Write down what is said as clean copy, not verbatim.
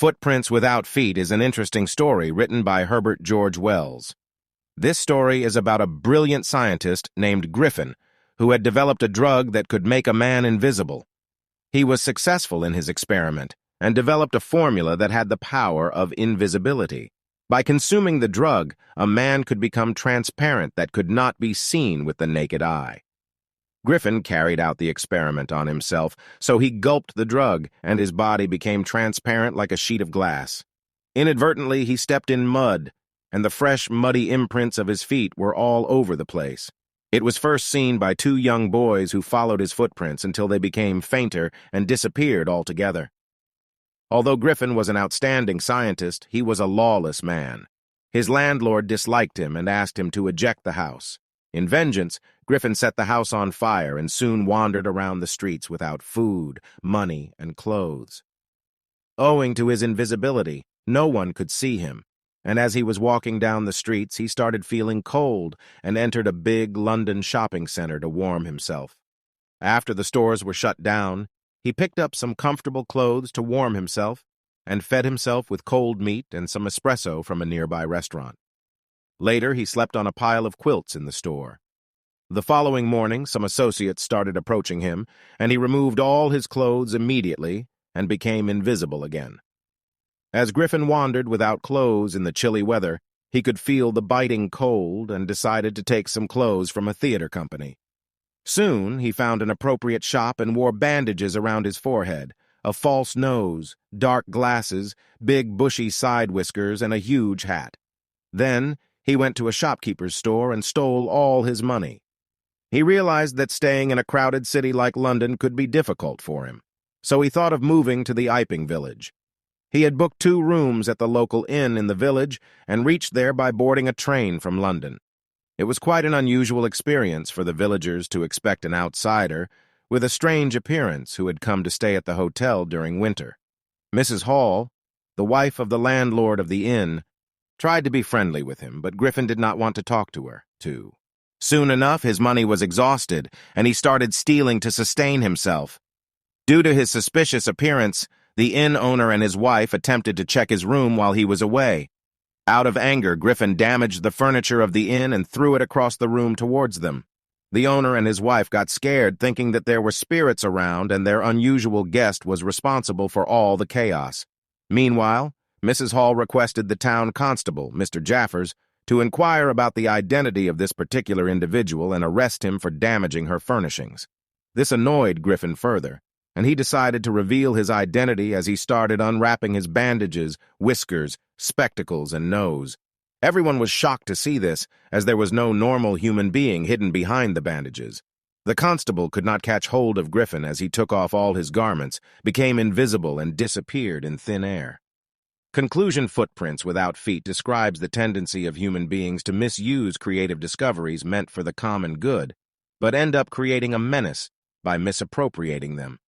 Footprints Without Feet is an interesting story written by Herbert George Wells. This story is about a brilliant scientist named Griffin who had developed a drug that could make a man invisible. He was successful in his experiment and developed a formula that had the power of invisibility. By consuming the drug, a man could become transparent that could not be seen with the naked eye. Griffin carried out the experiment on himself, so he gulped the drug, and his body became transparent like a sheet of glass. Inadvertently, he stepped in mud, and the fresh, muddy imprints of his feet were all over the place. It was first seen by two young boys who followed his footprints until they became fainter and disappeared altogether. Although Griffin was an outstanding scientist, he was a lawless man. His landlord disliked him and asked him to eject the house. In vengeance, Griffin set the house on fire and soon wandered around the streets without food, money, and clothes. Owing to his invisibility, no one could see him, and as he was walking down the streets, he started feeling cold and entered a big London shopping center to warm himself. After the stores were shut down, he picked up some comfortable clothes to warm himself and fed himself with cold meat and some espresso from a nearby restaurant. Later, he slept on a pile of quilts in the store. The following morning, some associates started approaching him, and he removed all his clothes immediately and became invisible again. As Griffin wandered without clothes in the chilly weather, he could feel the biting cold and decided to take some clothes from a theater company. Soon, he found an appropriate shop and wore bandages around his forehead, a false nose, dark glasses, big bushy side whiskers, and a huge hat. Then, he went to a shopkeeper's store and stole all his money. He realized that staying in a crowded city like London could be difficult for him, so he thought of moving to the Iping village. He had booked 2 rooms at the local inn in the village and reached there by boarding a train from London. It was quite an unusual experience for the villagers to expect an outsider with a strange appearance who had come to stay at the hotel during winter. Mrs. Hall, the wife of the landlord of the inn, tried to be friendly with him, but Griffin did not want to talk to her, too. Soon enough, his money was exhausted, and he started stealing to sustain himself. Due to his suspicious appearance, the inn owner and his wife attempted to check his room while he was away. Out of anger, Griffin damaged the furniture of the inn and threw it across the room towards them. The owner and his wife got scared, thinking that there were spirits around and their unusual guest was responsible for all the chaos. Meanwhile, Mrs. Hall requested the town constable, Mr. Jaffers, to inquire about the identity of this particular individual and arrest him for damaging her furnishings. This annoyed Griffin further, and he decided to reveal his identity as he started unwrapping his bandages, whiskers, spectacles, and nose. Everyone was shocked to see this, as there was no normal human being hidden behind the bandages. The constable could not catch hold of Griffin as he took off all his garments, became invisible, and disappeared in thin air. Conclusion: Footprints Without Feet describes the tendency of human beings to misuse creative discoveries meant for the common good, but end up creating a menace by misappropriating them.